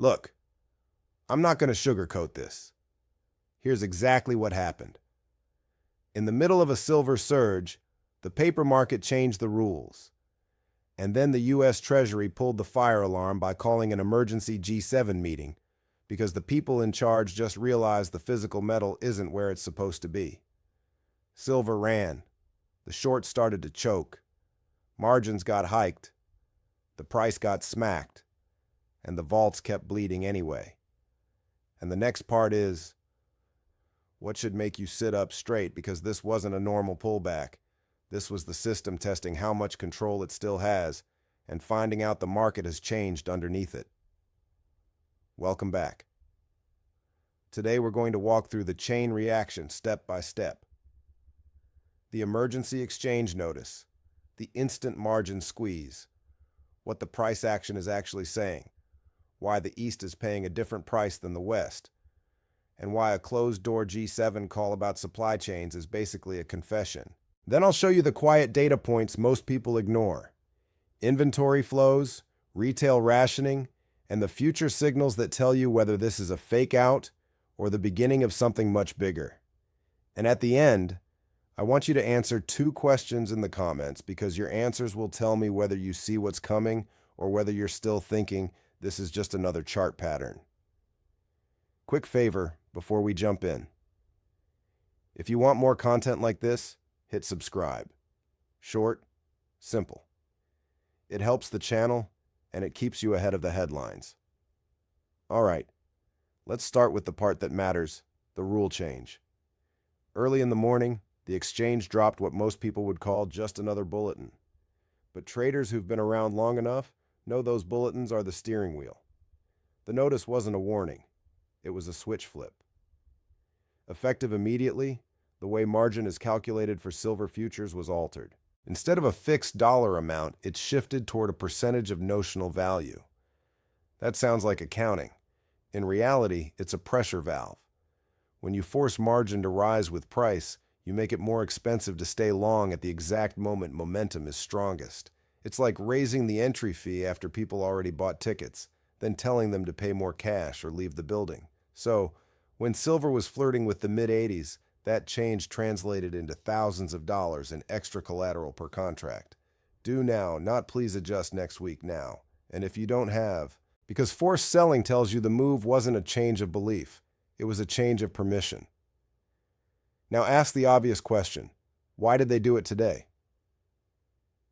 Look, I'm not going to sugarcoat this. Here's exactly what happened. In the middle of a silver surge, the paper market changed the rules. And then the U.S. Treasury pulled the fire alarm by calling an emergency G7 meeting because the people in charge just realized the physical metal isn't where it's supposed to be. Silver ran. The shorts started to choke. Margins got hiked. The price got smacked. And the vaults kept bleeding anyway. And the next part is, what should make you sit up straight, because this wasn't a normal pullback. This was the system testing how much control it still has and finding out the market has changed underneath it. Welcome back. Today we're going to walk through the chain reaction step by step. The emergency exchange notice, the instant margin squeeze, what the price action is actually saying, why the East is paying a different price than the West, and why a closed-door G7 call about supply chains is basically a confession. Then I'll show you the quiet data points most people ignore. Inventory flows, retail rationing, and the future signals that tell you whether this is a fake out or the beginning of something much bigger. And at the end, I want you to answer 2 questions in the comments, because your answers will tell me whether you see what's coming or whether you're still thinking this is just another chart pattern. Quick favor before we jump in. If you want more content like this, hit subscribe. Short, simple. It helps the channel and it keeps you ahead of the headlines. All right, let's start with the part that matters, the rule change. Early in the morning, the exchange dropped what most people would call just another bulletin. But traders who've been around long enough know those bulletins are the steering wheel. The notice wasn't a warning. It was a switch flip. Effective immediately, the way margin is calculated for silver futures was altered. Instead of a fixed dollar amount, it shifted toward a percentage of notional value. That sounds like accounting. In reality, it's a pressure valve. When you force margin to rise with price, you make it more expensive to stay long at the exact moment momentum is strongest. It's like raising the entry fee after people already bought tickets, then telling them to pay more cash or leave the building. So, when silver was flirting with the mid-80s, that change translated into thousands of dollars in extra collateral per contract. Do now, not please adjust next week now. And if you don't have, because forced selling tells you the move wasn't a change of belief, it was a change of permission. Now ask the obvious question, why did they do it today?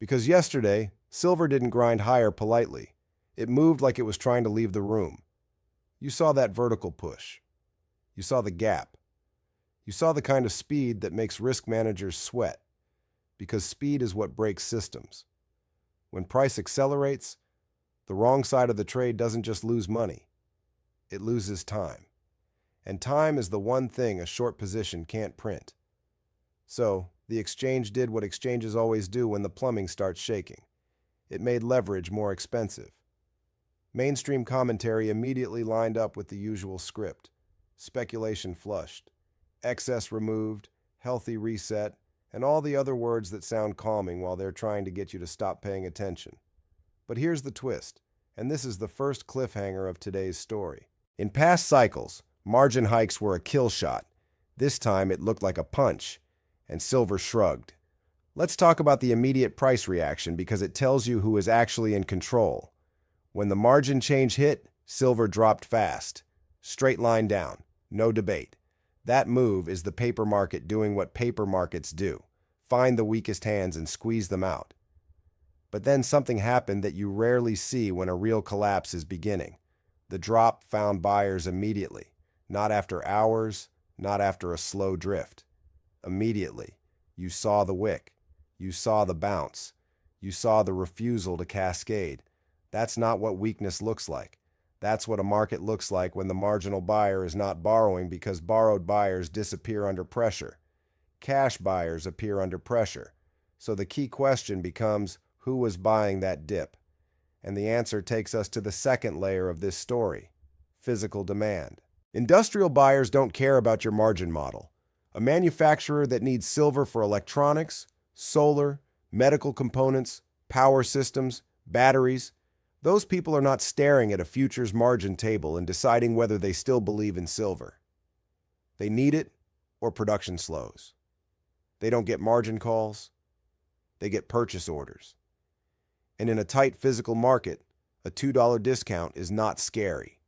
Because yesterday, silver didn't grind higher politely. It moved like it was trying to leave the room. You saw that vertical push. You saw the gap. You saw the kind of speed that makes risk managers sweat, because speed is what breaks systems. When price accelerates, the wrong side of the trade doesn't just lose money. It loses time. And time is the one thing a short position can't print. So, the exchange did what exchanges always do when the plumbing starts shaking. It made leverage more expensive. Mainstream commentary immediately lined up with the usual script. Speculation flushed, excess removed, healthy reset, and all the other words that sound calming while they're trying to get you to stop paying attention. But here's the twist, and this is the first cliffhanger of today's story. In past cycles, margin hikes were a kill shot. This time it looked like a punch, and silver shrugged. Let's talk about the immediate price reaction, because it tells you who is actually in control. When the margin change hit, silver dropped fast. Straight line down, no debate. That move is the paper market doing what paper markets do. Find the weakest hands and squeeze them out. But then something happened that you rarely see when a real collapse is beginning. The drop found buyers immediately, not after hours, not after a slow drift. Immediately, you saw the wick, you saw the bounce, you saw the refusal to cascade. That's not what weakness looks like. That's what a market looks like when the marginal buyer is not borrowing because borrowed buyers disappear under pressure. Cash buyers appear under pressure. So the key question becomes, who was buying that dip? And the answer takes us to the second layer of this story, physical demand. Industrial buyers don't care about your margin model. A manufacturer that needs silver for electronics, solar, medical components, power systems, batteries, Those people are not staring at a futures margin table and deciding whether they still believe in silver. They need it or production slows. They don't get margin calls. They get purchase orders. And in a tight physical market, a $2 discount is not scary.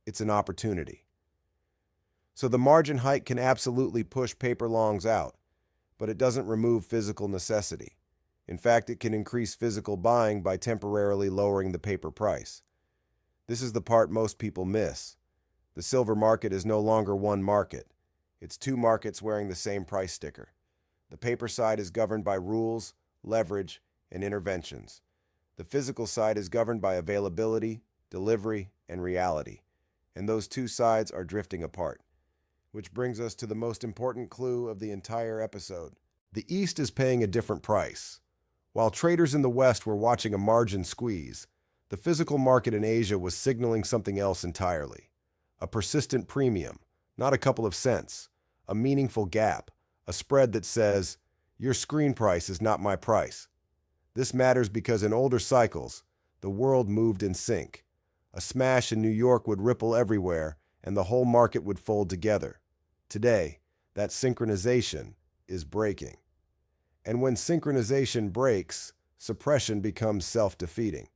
It's an opportunity. So the margin hike can absolutely push paper longs out, but it doesn't remove physical necessity. In fact, it can increase physical buying by temporarily lowering the paper price. This is the part most people miss. The silver market is no longer one market. It's two markets wearing the same price sticker. The paper side is governed by rules, leverage, and interventions. The physical side is governed by availability, delivery, and reality. And those two sides are drifting apart. Which brings us to the most important clue of the entire episode. The East is paying a different price. While traders in the West were watching a margin squeeze, the physical market in Asia was signaling something else entirely. A persistent premium, not a couple of cents, a meaningful gap, a spread that says, your screen price is not my price. This matters because in older cycles, the world moved in sync. A smash in New York would ripple everywhere, and the whole market would fold together. Today, that synchronization is breaking. And when synchronization breaks, suppression becomes self-defeating.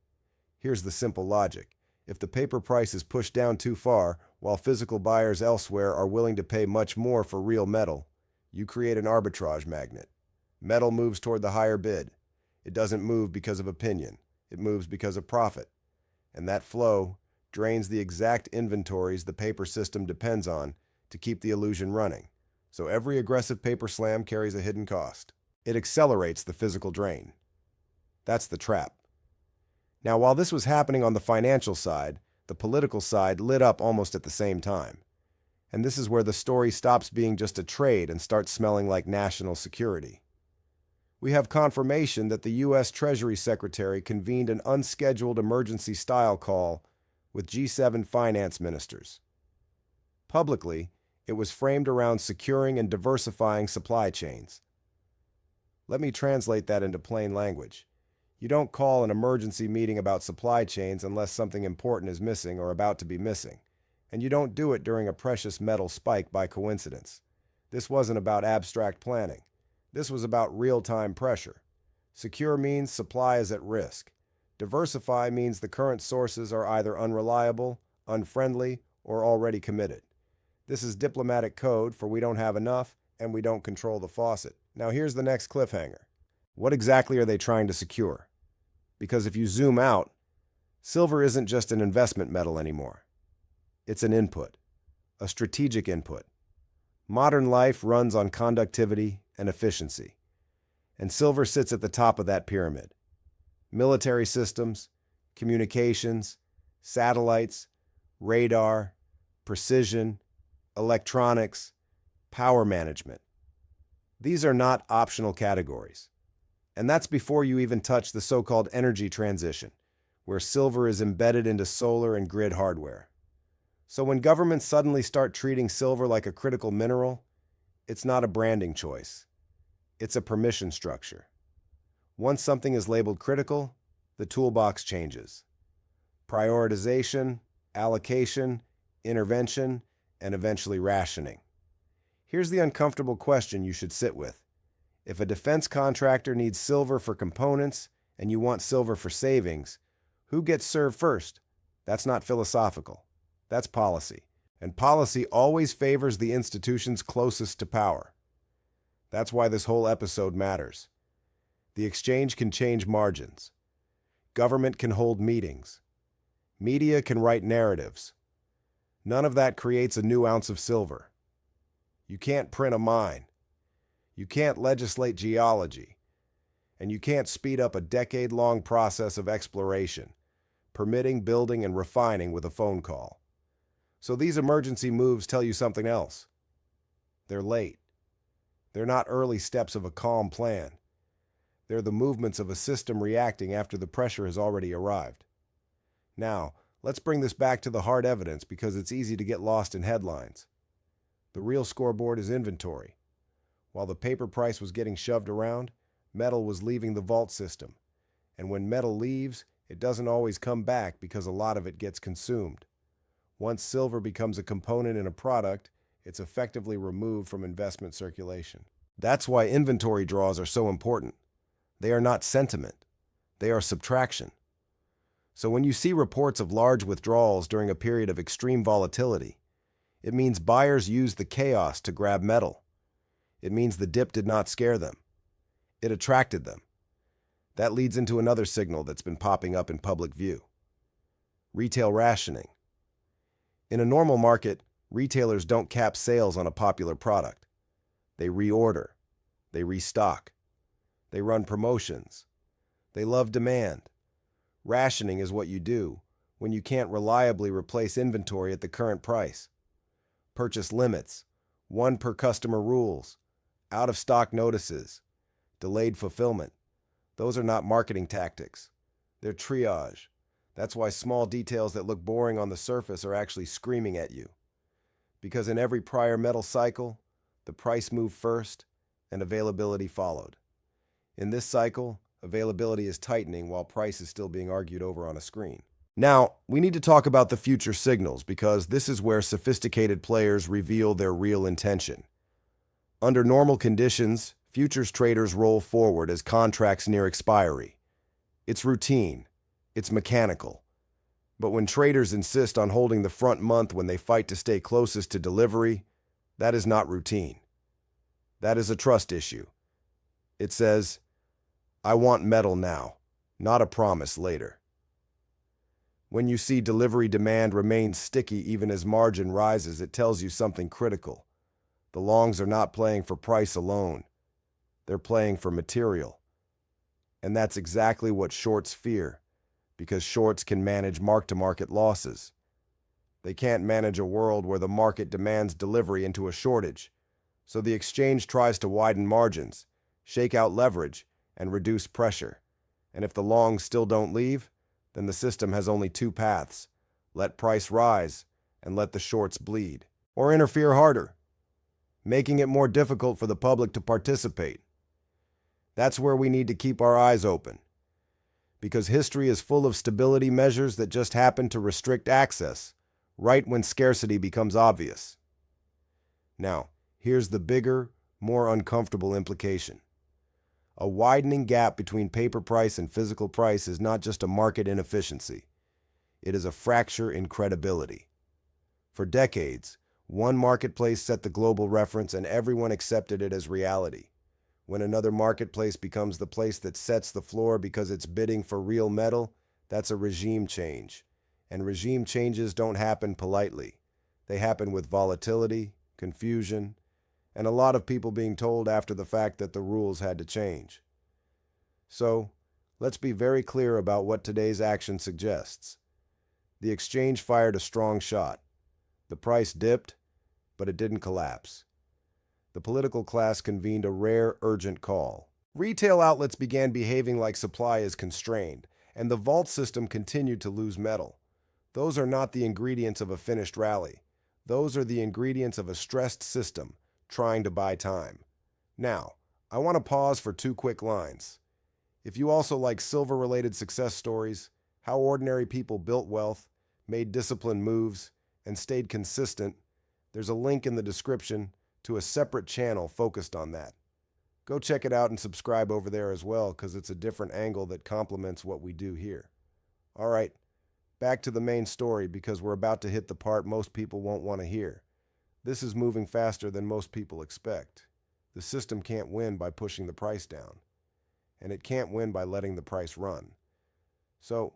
Here's the simple logic. If the paper price is pushed down too far, while physical buyers elsewhere are willing to pay much more for real metal, you create an arbitrage magnet. Metal moves toward the higher bid. It doesn't move because of opinion. It moves because of profit. And that flow drains the exact inventories the paper system depends on to keep the illusion running. So every aggressive paper slam carries a hidden cost. It accelerates the physical drain. That's the trap. Now, while this was happening on the financial side, the political side lit up almost at the same time. And this is where the story stops being just a trade and starts smelling like national security. We have confirmation that the U.S. Treasury Secretary convened an unscheduled emergency-style call with G7 finance ministers. Publicly, it was framed around securing and diversifying supply chains. Let me translate that into plain language. You don't call an emergency meeting about supply chains unless something important is missing or about to be missing. And you don't do it during a precious metal spike by coincidence. This wasn't about abstract planning. This was about real-time pressure. Secure means supply is at risk. Diversify means the current sources are either unreliable, unfriendly, or already committed. This is diplomatic code for we don't have enough and we don't control the faucet. Now here's the next cliffhanger. What exactly are they trying to secure? Because if you zoom out, silver isn't just an investment metal anymore. It's an input, a strategic input. Modern life runs on conductivity and efficiency, and silver sits at the top of that pyramid. Military systems, communications, satellites, radar, precision, electronics, power management. These are not optional categories. And that's before you even touch the so-called energy transition, where silver is embedded into solar and grid hardware. So when governments suddenly start treating silver like a critical mineral, it's not a branding choice. It's a permission structure. Once something is labeled critical, the toolbox changes. Prioritization, allocation, intervention, and eventually rationing. Here's the uncomfortable question you should sit with. If a defense contractor needs silver for components and you want silver for savings, who gets served first? That's not philosophical. That's policy. And policy always favors the institutions closest to power. That's why this whole episode matters. The exchange can change margins. Government can hold meetings. Media can write narratives. None of that creates a new ounce of silver. You can't print a mine. You can't legislate geology. And you can't speed up a decade-long process of exploration, permitting, building, and refining with a phone call. So these emergency moves tell you something else. They're late. They're not early steps of a calm plan. They're the movements of a system reacting after the pressure has already arrived. Now, let's bring this back to the hard evidence because it's easy to get lost in headlines. The real scoreboard is inventory. While the paper price was getting shoved around, metal was leaving the vault system. And when metal leaves, It doesn't always come back because a lot of it gets consumed. Once silver becomes a component in a product, it's effectively removed from investment circulation. That's why inventory draws are so important. They are not sentiment. They are subtraction. So when you see reports of large withdrawals during a period of extreme volatility, it means buyers used the chaos to grab metal. It means the dip did not scare them. It attracted them. That leads into another signal that's been popping up in public view. Retail rationing. In a normal market, retailers don't cap sales on a popular product. They reorder. They restock. They run promotions. They love demand. Rationing is what you do when you can't reliably replace inventory at the current price. Purchase limits, one per customer rules, out-of-stock notices, delayed fulfillment. Those are not marketing tactics. They're triage. That's why small details that look boring on the surface are actually screaming at you. Because in every prior metal cycle, the price moved first and availability followed. In this cycle, availability is tightening while price is still being argued over on a screen. Now, we need to talk about the future signals because this is where sophisticated players reveal their real intention. Under normal conditions, futures traders roll forward as contracts near expiry. It's routine. It's mechanical. But when traders insist on holding the front month when they fight to stay closest to delivery, that is not routine. That is a trust issue. It says, I want metal now, not a promise later. When you see delivery demand remain sticky even as margin rises, it tells you something critical. The longs are not playing for price alone. They're playing for material. And that's exactly what shorts fear, because shorts can manage mark-to-market losses. They can't manage a world where the market demands delivery into a shortage. So the exchange tries to widen margins, shake out leverage, and reduce pressure. And if the longs still don't leave, then the system has only two paths: let price rise and let the shorts bleed. Or interfere harder, making it more difficult for the public to participate. That's where we need to keep our eyes open, because history is full of stability measures that just happen to restrict access, right when scarcity becomes obvious. Now, here's the bigger, more uncomfortable implication. A widening gap between paper price and physical price is not just a market inefficiency. It is a fracture in credibility. For decades, one marketplace set the global reference and everyone accepted it as reality. When another marketplace becomes the place that sets the floor because it's bidding for real metal, that's a regime change. And regime changes don't happen politely. They happen with volatility, confusion, and a lot of people being told after the fact that the rules had to change. So, let's be very clear about what today's action suggests. The exchange fired a strong shot. The price dipped, but it didn't collapse. The political class convened a rare, urgent call. Retail outlets began behaving like supply is constrained, and the vault system continued to lose metal. Those are not the ingredients of a finished rally. Those are the ingredients of a stressed system trying to buy time. Now, I want to pause for two quick lines. If you also like silver-related success stories, how ordinary people built wealth, made disciplined moves, and stayed consistent, there's a link in the description to a separate channel focused on that. Go check it out and subscribe over there as well, because it's a different angle that complements what we do here. All right, back to the main story, because we're about to hit the part most people won't want to hear. This is moving faster than most people expect. The system can't win by pushing the price down, and it can't win by letting the price run. So,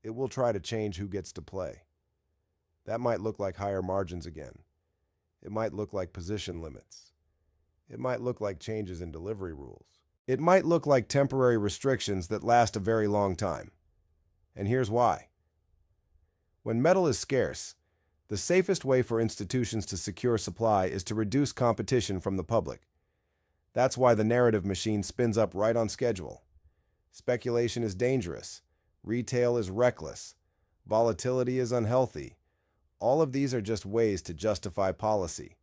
it will try to change who gets to play. That might look like higher margins again. It might look like position limits. It might look like changes in delivery rules. It might look like temporary restrictions that last a very long time. And here's why. When metal is scarce, the safest way for institutions to secure supply is to reduce competition from the public. That's why the narrative machine spins up right on schedule. Speculation is dangerous. Retail is reckless. Volatility is unhealthy. All of these are just ways to justify policy.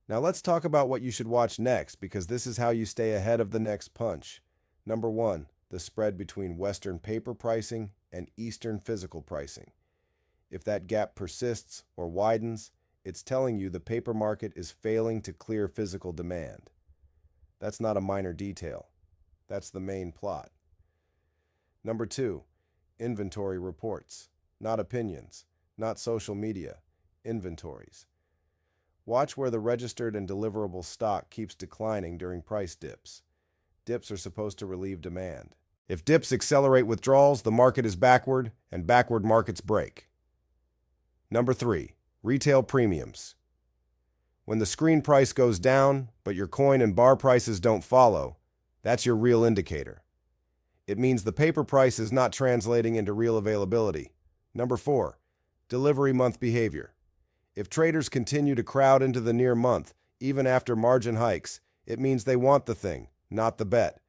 Now let's talk about what you should watch next, because this is how you stay ahead of the next punch. Number 1, the spread between Western paper pricing and Eastern physical pricing. If that gap persists or widens, it's telling you the paper market is failing to clear physical demand. That's not a minor detail. That's the main plot. Number 2, inventory reports, not opinions, not social media, inventories. Watch where the registered and deliverable stock keeps declining during price dips. Dips are supposed to relieve demand. If dips accelerate withdrawals, the market is backward, and backward markets break. Number 3, retail premiums. When the screen price goes down, but your coin and bar prices don't follow, that's your real indicator. It means the paper price is not translating into real availability. Number 4, delivery month behavior. If traders continue to crowd into the near month, even after margin hikes, it means they want the thing, not the bet.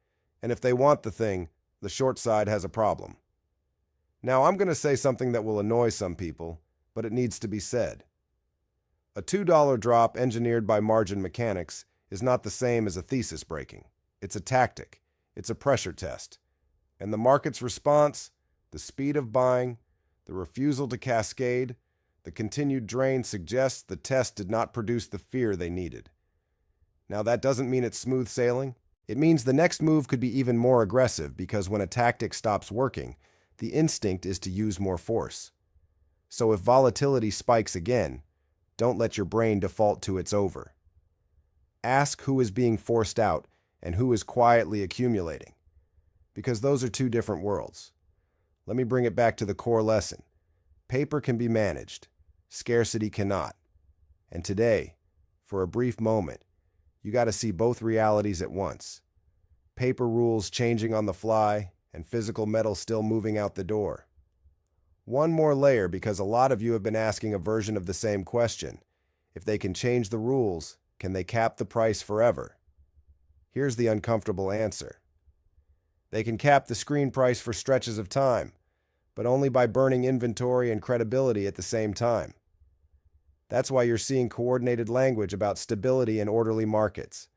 And if they want the thing, the short side has a problem. Now, I'm going to say something that will annoy some people, but it needs to be said. A $2 drop engineered by margin mechanics is not the same as a thesis breaking. It's a tactic. It's a pressure test. And the market's response, the speed of buying, the refusal to cascade, the continued drain suggests the test did not produce the fear they needed. Now, that doesn't mean it's smooth sailing. It means the next move could be even more aggressive because when a tactic stops working, the instinct is to use more force. So if volatility spikes again, don't let your brain default to it's over. Ask who is being forced out and who is quietly accumulating, because those are two different worlds. Let me bring it back to the core lesson. Paper can be managed. Scarcity cannot. And today, for a brief moment, you got to see both realities at once. Paper rules changing on the fly and physical metal still moving out the door. One more layer, because a lot of you have been asking a version of the same question. If they can change the rules, can they cap the price forever? Here's the uncomfortable answer. They can cap the screen price for stretches of time, but only by burning inventory and credibility at the same time. That's why you're seeing coordinated language about stability and orderly markets.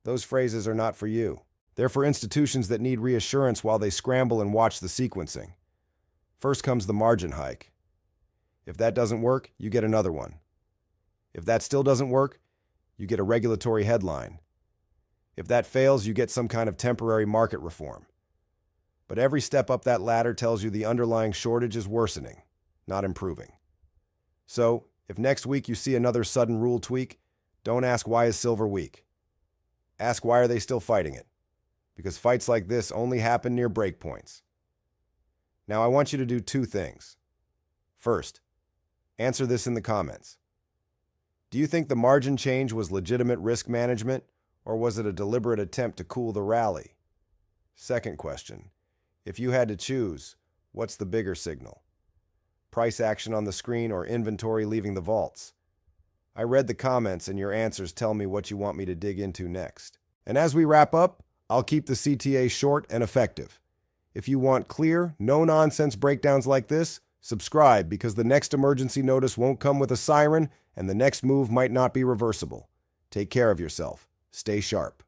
Those phrases are not for you. They're for institutions that need reassurance while they scramble and watch the sequencing. First comes the margin hike. If that doesn't work, you get another one. If that still doesn't work, you get a regulatory headline. If that fails, you get some kind of temporary market reform. But every step up that ladder tells you the underlying shortage is worsening, not improving. So, if next week you see another sudden rule tweak, don't ask why is silver weak. Ask why are they still fighting it? Because fights like this only happen near breakpoints. Now I want you to do two things. First, answer this in the comments. Do you think the margin change was legitimate risk management, or was it a deliberate attempt to cool the rally? Second question, if you had to choose, what's the bigger signal? Price action on the screen or inventory leaving the vaults? I read the comments and your answers tell me what you want me to dig into next. And as we wrap up, I'll keep the CTA short and effective. If you want clear, no-nonsense breakdowns like this, subscribe, because the next emergency notice won't come with a siren and the next move might not be reversible. Take care of yourself. Stay sharp.